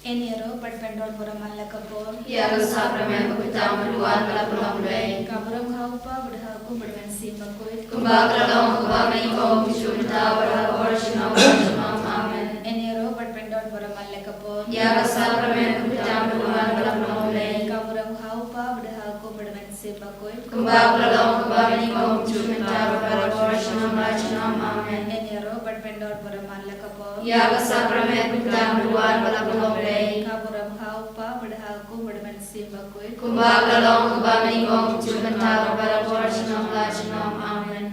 Enero patpendol boramal kapor ya sakramen pagkutang maluan pala pulong-lay kaburam haupa budha ko badwan simba koit kumbang lalong kubamay ko bisyumta wala orsinong amen. Enero patpendol boramal kapor ya sakramen pagkutang maluan pala pulong-lay kaburam haupa budha ko badwan simba koit kumbang lalong kubamay ko bisyumta wala orsinong amen. Enero patpendol boramal kapor ya sakramen pagkutang maluan pala pulong-lay kaburam haupa budha ko badwan simba koit kumbang lalong kubamay ko bisyumta wala orsinong amen.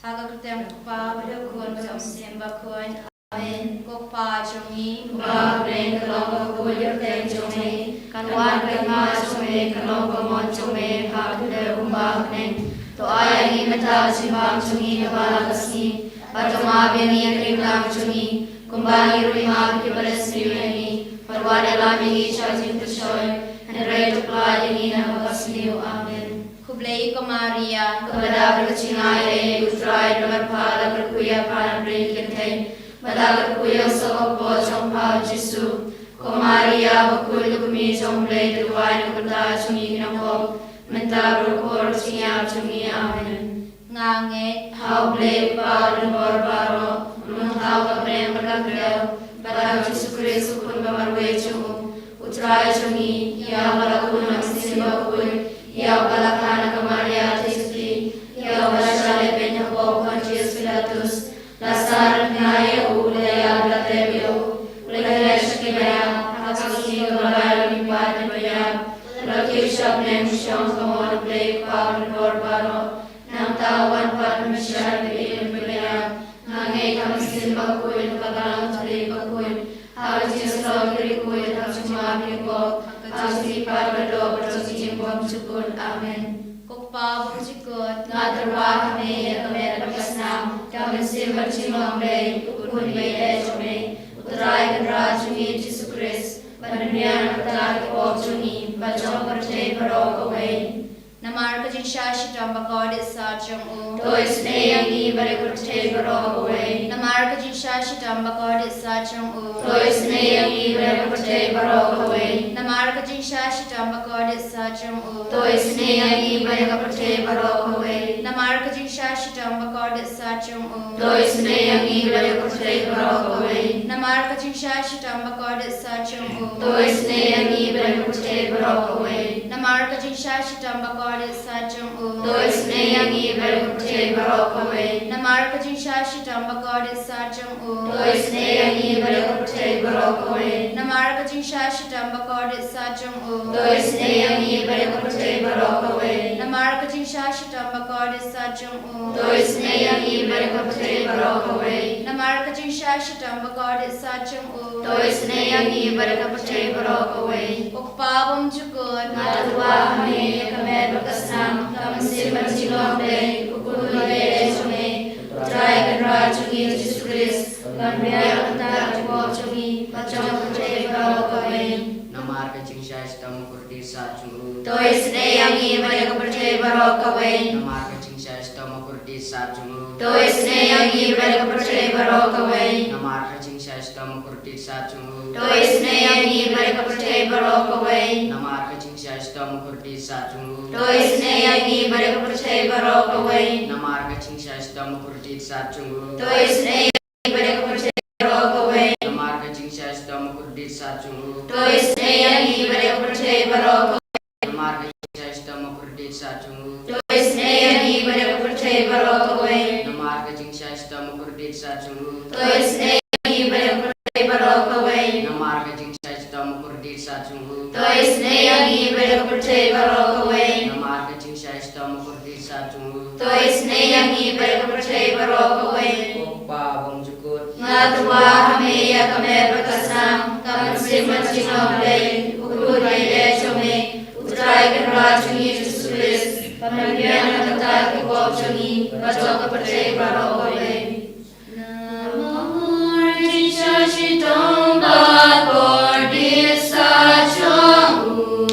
Hagagutang pa bada kun sa simba kun amen ko pa chungi ba ren kalong ko yurteng chungi kanwan kama chungi kalong ko mon chungi hagde umba nen to ayangi mata simbang chungi nabala kasi patoma beni krimlang chungi kumbangi ruima kibalasriweni parwada lami shajin tushoy and red apply na makasliu amen. Kublay ko Maria, kabada berkecingay utray berpala berkuya panan berkentay, badagat kuya sa opo jompa Jesu. Ko Maria bakul kumi jomblay derway na kata chungi kinakop, menta berkor siya chungi amen. Ngange haublay pa denbor baro, lung hau kabreng berkagrew, badag Jesu Kristu kun bamarwe chungu, utray chungi ya balakun ang simba kun. Ya balakana kamaria tisti, ya balashale penya ko Pontius Pilatus, lasar naya ulaya blatebio, ulaya shakibaya, hakasi kabaya limpad baya, lakir shabne mushong kamor blake paun borbaro, nam tawan pat mishan bin baya, nangai kamisin bakuin pagalang tali bakuin, hajis logri kuin hajuma biko. Asli parado bersuci bom syukur amin. Kukpa bom syukur ngaterwa kami kami berkesnam kami simbar cimang bay ukun bay ejome utrai kendra cungi Yesus Kristus badunia nakata kipop cungi bacong percaya barok away. Namar kajisha shitam bakod isachang u tois neyangi barikurte barok away. Namar kajisha shitam bakod isachang u tois neyangi barikurte barok away. Namar kajisha shitam bakod isachang u tois neyangi barikurte barok away. Namar kajisha shitam bakod isachang u tois neyangi barikurte barok away. Namar kajisha shitam bakod isachang u tois neyangi barikurte barok away. Namar kajisha shitam bakod isachang u tois neyangi barikurte barok away. Namar kajisha shitam bakod isachang u tois neyangi barikurte barok away. Namar kajisha shitam bakod isachang u tois neyangi barikurte barok away. Namar kajisha shitam bakod isachang u tois neyangi barikurte barok away. Namar kajisha shitam bakod isachang u tois neyangi barikurte barok away. Ukpabom jukut natwa kami kami berkesam kami simpan cilok day ukun day sungai utrai kendra cungi Yesus Kristus kan biar kita cukup cungi bacang percaya barok away. Namar kecing syai setamu kurdi saat cungru Tois neyangi banyak percaya barok away. Namar kecing syai setamu kurdi saat cungru Tois neyangi banyak percaya barok away. Namar kecing syai setamu kurdi saat cungru Tois neyangi banyak percaya barok away. Namar kecing syai setamu kurdi saat cungru Tois neyangi banyak percaya barok away. Namar kecing syai setamu kurdi saat cungru Tois neyangi banyak percaya barok away. Namar kecing syai setamu kurdi saat cungru Tois neyangi banyak percaya barok away. Namar kecing syai setamu kurdi saat cungru Tois neyangi banyak percaya barok away. Namar kecing syai setamu kurdi saat cungru Tois neyangi banyak percaya barok away. Namar kecing syai setamu kurdi saat cungru Tois neyangi banyak percaya barok away. Namar kecing syai setamu kurdi saat cungru Tois neyangi banyak percaya barok away. Ukpa bom jukut Ngatwa kami ya kami berkesam kami simpan cilok day ukun day cungi utrai kendra cungi Yesus Kristus kami biar nakata kipop cungi bacang percaya barok away. Namar jisha shitam bakor disachang u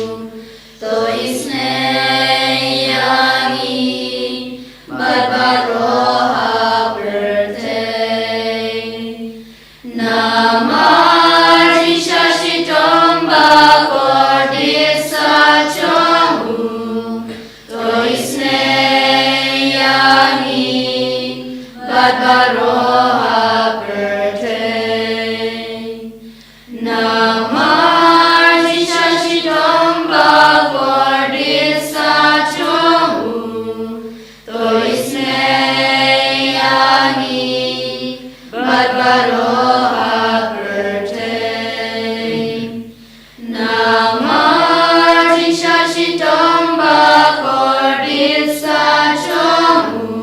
tois neyangi barbaroha birthday. Namar jisha baroha pertei. Namar jishashitom bakordisa chongu, toisne yangi baroha pertei. Namar jishashitom bakordisa chongu,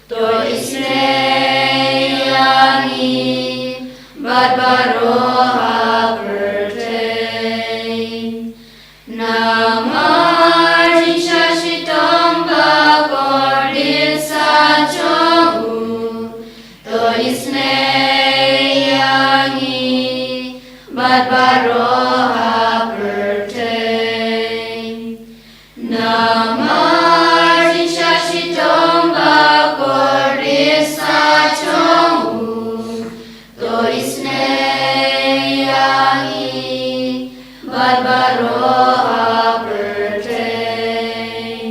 toisne yangi baroha pertei. Namar jishashitom bakordisa chongu, toisne yangi baroha pertei. Namar jishashitom bakordisa chongu, toisne yangi baroha pertei.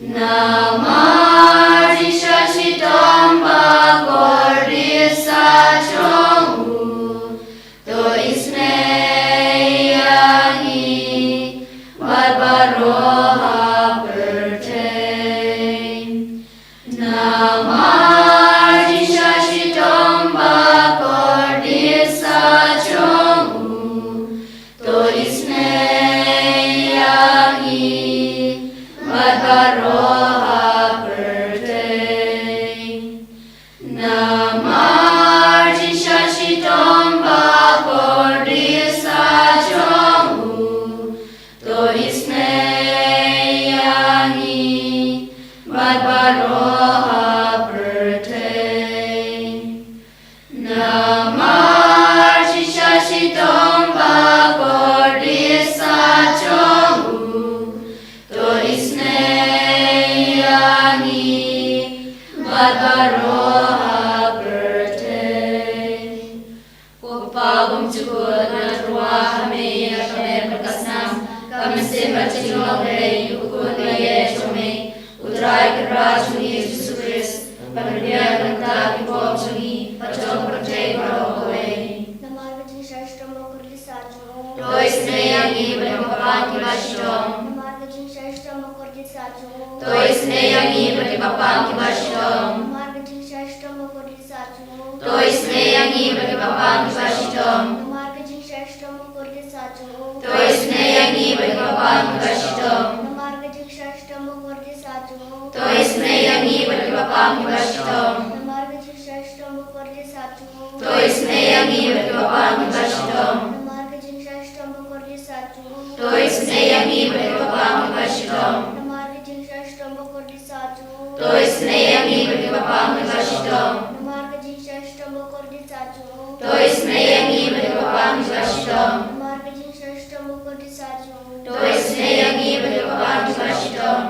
Namar jishashitom bakordisa chongu, toisne yangi baroha pertei. Namar jishashitom bakordisa chongu, toisne yangi baroha pertei. Namar jishashitom bakordisa chongu, toisne yangi baroha pertei. Namar jishashitom bakordisa chongu, toisne yangi baroha pertei. Pagum cukur na ruah me ya kamer berkasnam, kami sembah cilok dari ukur ye chome, utrai keraj Yesus Kristus, pemberian mentah di bawah sunyi, pacong percaya barokowe. Namar jishashitom bakordisa chongu, Toisne yangi berpapan kibashtom, namar jishashitom bakordisa chongu, toisne yangi berpapan kibashtom, namar jishashitom bakordisa chongu, toisne yangi berpapan kibashtom, namar jishashitom bakordisa chongu, toisne yangi berpapan kibashtom, namar jishashitom bakordisa chongu, toisne yangi berpapan kibashtom, namar jishashitom bakordisa chongu, toisne yangi berpapan kibashtom, namar jishashitom bakordisa chongu, toisne yangi berpapan kibashtom, namar jishashitom bakordisa chongu, toisne yangi berpapan kibashtom, namar jishashitom bakordisa chongu, toisne yangi berpapan kibashtom, namar jishashitom bakordisa chongu, toisne yangi berpapan kibashtom.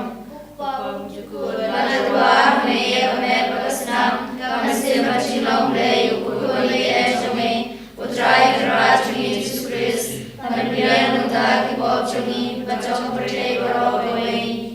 Pagum Cukur na ruah me ya kamer berkasnam, kami sembah cilok dari ukur ye chome, utrai keraj Yesus Kristus, pemberian mentah di bawah sunyi, pacong percaya barokowe.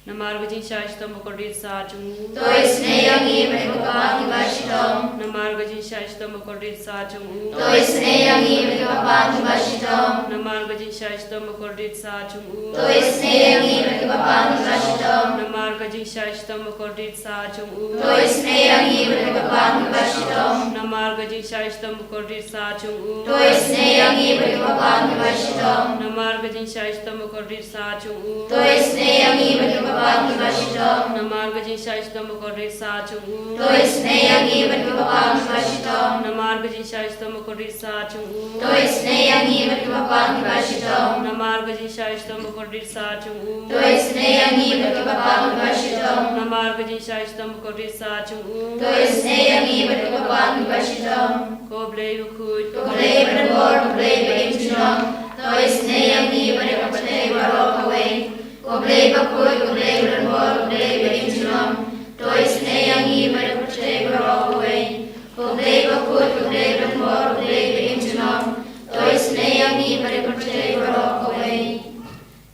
Namar gajing shashtam bakordisa chungu. Toisne yangi berpapan kibashtom, Namar gajing shashtam bakordisa chungu. toisne yangi berpapan kibashtom, Namar gajing shashtam bakordisa chungu. toisne yangi berpapan kibashtom, Namar gajing shashtam bakordisa chungu. toisne yangi berpapan kibashtom, Namar gajing shashtam bakordisa chungu. toisne yangi berpapan kibashtom, Namar gajing shashtam bakordisa chungu. toisne yangi berpapan kibashtom, Namar gajing shashtam bakordisa chungu. toisne yangi berpapan kibashtom, Namar gajing shashtam bakordisa chungu. toisne yangi berpapan kibashtom, Namar gajing shashtam bakordisa chungu. toisne yangi berpapan kibashtom, Namar gajing shashtam bakordisa chungu. toisne yangi berpapan kibashtom. Koblei ukut. Koblei berbor, koblei berimjong, toisne yangi berpapan barokowe. Koblei bakut, koblei berbor, koblei berimjong, toisne yangi berpapan barokowe. Koblei bakut, koblei berbor, koblei berimjong, toisne yangi berpapan barokowe.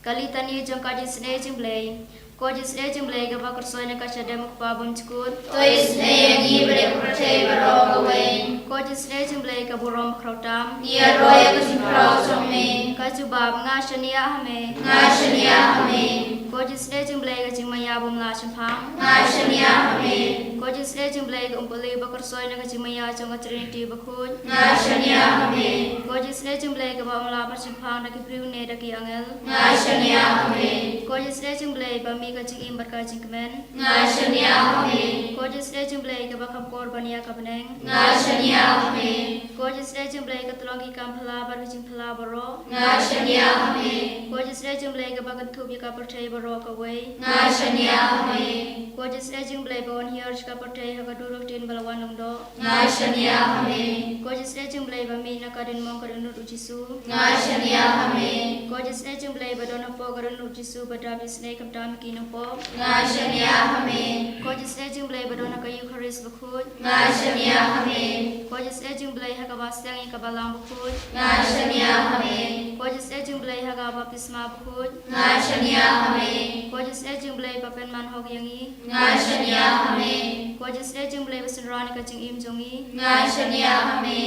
Kalitan yu jong kajin snei jing blei. Ko Jingisynei blei ka ba kursoy na ka siya demo pa bom chukut. To Jingisynei ang ibre protay baro kawain. Ko Jingisynei blei ka burom krautam. Nia roya kusipraw chongme. Ka jubab nga shania hame. Nga shania hame. Ko Jingisynei blei ka jingmaya bom la champang. Nga shania hame. Ko Jingisynei blei ka umpuli ba kursoy na ka jingmaya chong Trinity ba khut. Nga shania hame. Ko Jingisynei blei ka ba mala pa champang na ki priu ne da ki angel. Nga shania hame. Ko Jingisynei blei ba mi ka jing im bar ka jing kemen. Nga shania hame. Ko Jingisynei blei ka ba khap kor bania ka beneng. Nga shania hame. Ko Jingisynei blei ka tulong ki kam phala bar ka jing phala baro. Nga shania hame. Ko Jingisynei blei ka ba kan thup ka perthai baro ka wei. Nga shania hame. Ko Jingisynei blei ba on hier ka perthai ha ka duruk tin balawan long do. Nga shania hame. Ko Jingisynei blei ba mi na ka din mong ka din ru Jisu. Nga shania hame. Ko Jingisynei blei ba don po ka din ru Jisu ba da Jingisynei kam tam ki no po. Nga shania hame. Ko Jingisynei blei ba don ka Eucharist ba khut. Nga shania hame. Ko Jingisynei blei ha ka ba syang ka ba lang ba khut. Nga shania hame. Ko Jingisynei blei ha ka baptisma ba khut. Nga shania hame. Ko Jingisynei blei ba pen man hok yang i. Nga shania hame. Ko Jingisynei blei ba sunran ka jing im jong i. Nga shania hame.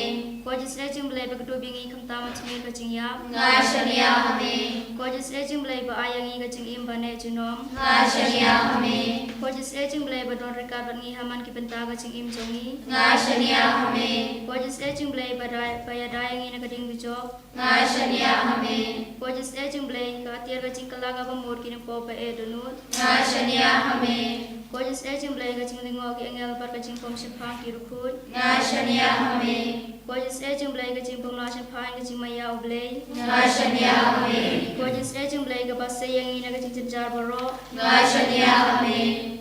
Ko Jingisynei blei ba kadu bingi kam tam chmi ka jing yap. Nga shania hame. Ko Jingisynei blei ba ayang i ka jing im ba ne junom. Nga shania hame. Ko Jingisynei blei ba don rekat ban ngi haman ki benta ka jing im jong i. Nga shania hame. Ko Jingisynei blei ba ya dayang i na ka ding bijok. Nga shania hame. Ko Jingisynei blei ka tiar ka jing kala ka ba mur ki po pa e donut. Nga shania hame. Ko Jingisynei blei ka jing lingo ki engel bar ka jing pom shapang ki rukhut. Nga shania hame. Ko Jingisynei blei ka jing pom la shapang ka jing maya u blei. Nga shania hame. Ko Jingisynei blei ka ba se yang i na ka jing jar baro. Nga shania hame.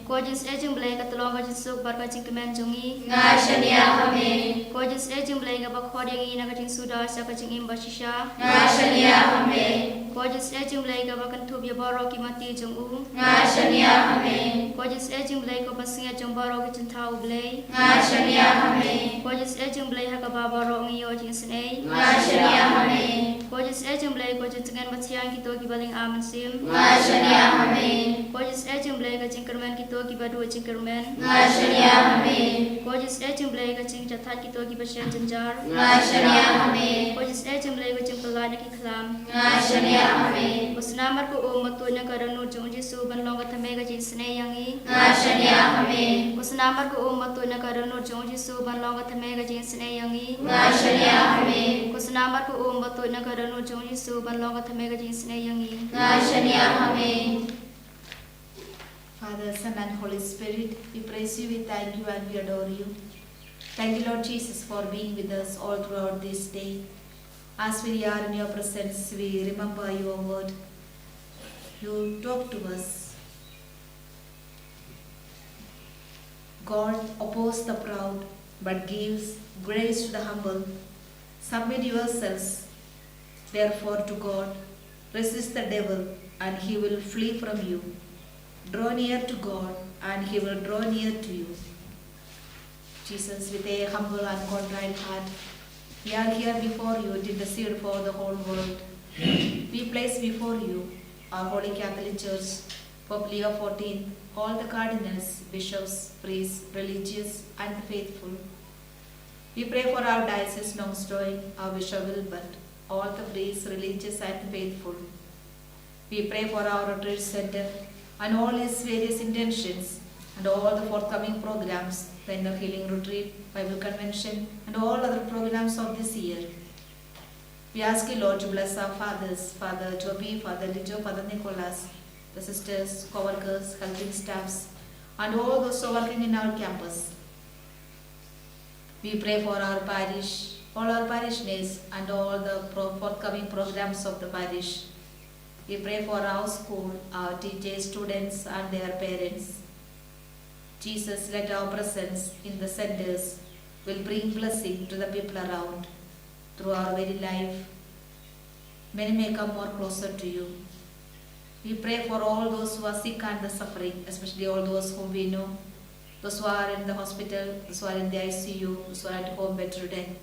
Ko Jingisynei blei ka tolong ka jing suk bar ka jing kemen jong i. Nga shania hame. Ko Jingisynei blei ka ba khod yang i na ka jing suda sa ka jing im ba shisha. Nga shania hame. Ko Jingisynei blei ka ba kan thup ya baro ki mati jong u. Nga shania hame. Ko Jingisynei blei ko ba singa jong baro ki jing thau blei. Nga shania hame. Ko Jingisynei blei ha ka ba baro ngi yo Jingisynei. Nga shania hame. Ko Jingisynei blei ko jing tengan ba chiang ki to ki baling aman sim. Nga shania hame. Ko Jingisynei blei ka jing kermen ki to ki ba du jing kermen. Nga shania hame. Ko Jingisynei blei ka jing chathat ki to ki ba shen janjar. Nga shania hame. Ko Jingisynei blei ko jing pelana ki khlam. Nga shania hame. Ko snamar ko matu na ka ranu jong Jisu ban long ka thame ka Jingisynei yang i. Nga shania hame. Ko snamar ko matu na ka ranu jong Jisu ban long ka thame ka Jingisynei yang i. Nga shania hame. Ko snamar ko matu na ka ranu jong Jisu ban long ka thame ka Jingisynei yang i. Nga shania hame. Father, Son, and Holy Spirit, we praise you, we thank you, and we adore you. Thank you, Lord Jesus, for being with us all throughout this day. As we are in your presence, we remember your word. You talk to us. God opposes the proud, but gives grace to the humble. Submit yourselves, therefore, to God. Resist the devil, and he will flee from you. Draw near to God, and he will draw near to you. Jesus, with a humble and contrite heart, we are here before you to intercede for the whole world. We place before you our Holy Catholic Church, Pope Leo XIV, all the cardinals, bishops, priests, religious, and faithful. We pray for our diocese, Nongstoy, our Bishop Wilbert, all the priests, religious, and faithful. We pray for our retreat center and all its various intentions, and all the forthcoming programs, the Inner Healing Retreat, Bible Convention, and all other programs of this year. We ask you, Lord, to bless our fathers, Father Joby, Father Lijo, Father Nicholas, the sisters, co-workers, helping staffs, and all those who are working in our campus. We pray for our parish, all our parishioners, and all the forthcoming programs of the parish. We pray for our school, our teachers, students, and their parents. Jesus, let our presence in the centers will bring blessing to the people around. Through our very life, many may come more closer to you. We pray for all those who are sick and suffering, especially all those whom we know, those who are in the hospital, those who are in the ICU, those who are at home bedridden,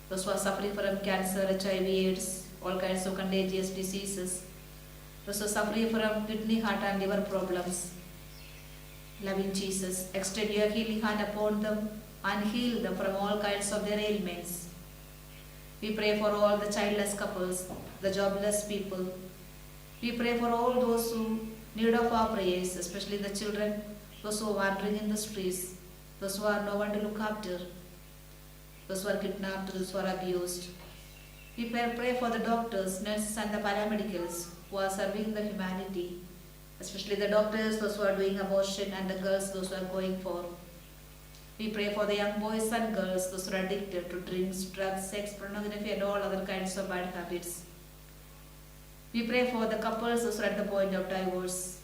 those who are suffering from cancer, HIV, AIDS, all kinds of contagious diseases. those who are suffering from kidney, heart and liver problems. Loving Jesus, extend your healing hand upon them and heal them from all kinds of their ailments. We pray for all the childless couples, the jobless people. We pray for all those who need of our prayers, especially the children, those who are wandering in the streets, those who have no one to look after, those who are kidnapped, those who are abused. We pray for the doctors, nurses and the paramedicals who are serving the humanity, especially the doctors, those who are doing abortion, and the girls, those who are going for. We pray for the young boys and girls, those who are addicted to drinks, drugs, sex, pornography and all other kinds of bad habits. We pray for the couples, those who are at the point of divorce.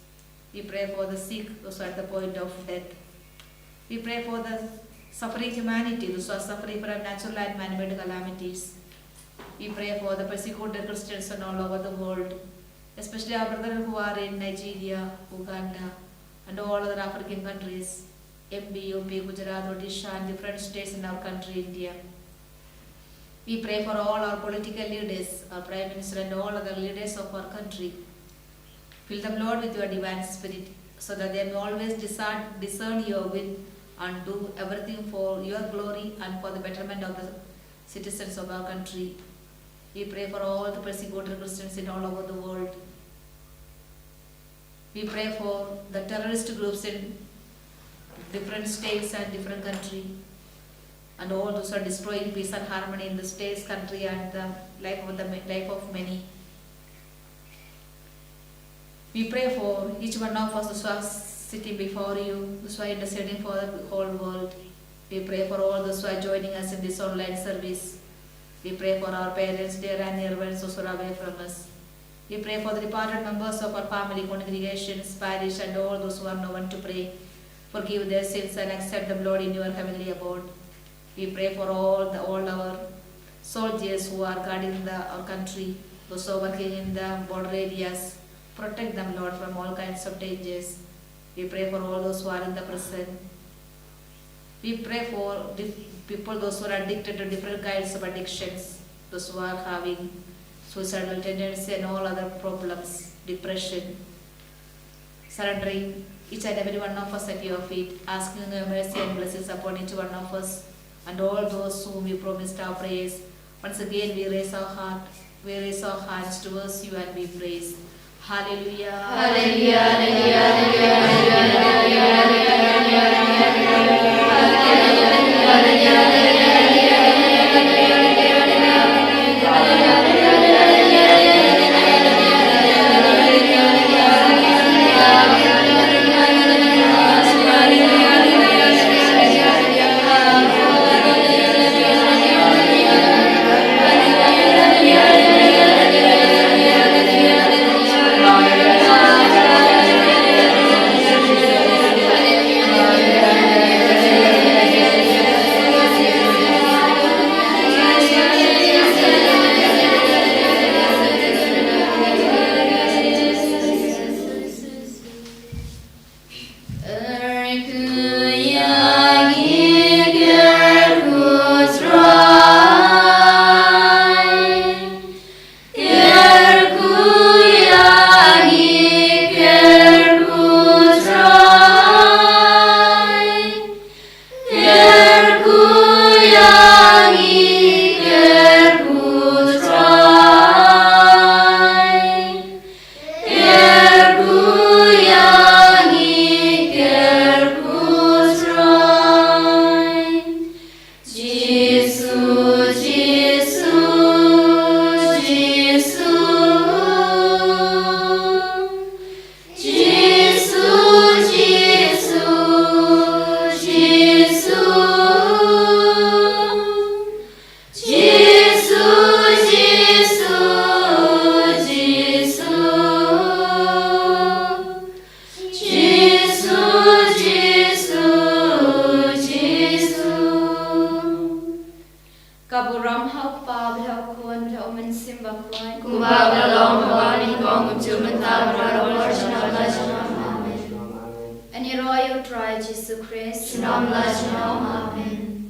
We pray for the sick, those who are at the point of death. We pray for the suffering humanity, those who are suffering from natural and man-made calamities. We pray for the persecuted Christians all over the world, especially our brethren who are in Nigeria, Uganda, and all other African countries, MP, UP, Gujarat, Odisha, and different states in our country, India. We pray for all our political leaders, our Prime Minister, and all other leaders of our country. Fill them, Lord, with your divine spirit, so that they may always discern your will and do everything for your glory and for the betterment of the citizens of our country. We pray for all the persecuted Christians in all over the world. We pray for the terrorist groups in different states and different countries, and all those who are destroying peace and harmony in the states, country, and the life of many. We pray for each one of us who are sitting before you, those who are interceding for the whole world. We pray for all those who are joining us in this online service. We pray for our parents, dear and near ones who are away from us. We pray for the departed members of our family, congregations, parish, and all those who have no one to pray. Forgive their sins and accept them, Lord, in your heavenly abode. We pray for all our soldiers who are guarding our country, those who are working in the border areas. Protect them, Lord, from all kinds of dangers. We pray for all those who are in the prison. We pray for people, those who are addicted to different kinds of addictions, those who are having suicidal tendency and all other problems, depression. Surrendering each and every one of us at your feet, asking your mercy and blessings upon each one of us and all those whom we promised our prayers. Once again we raise our hands towards you and we praise. Hallelujah. Hallelujah. Hallelujah. En i royal try Jesu Christ, nom la nom, amen.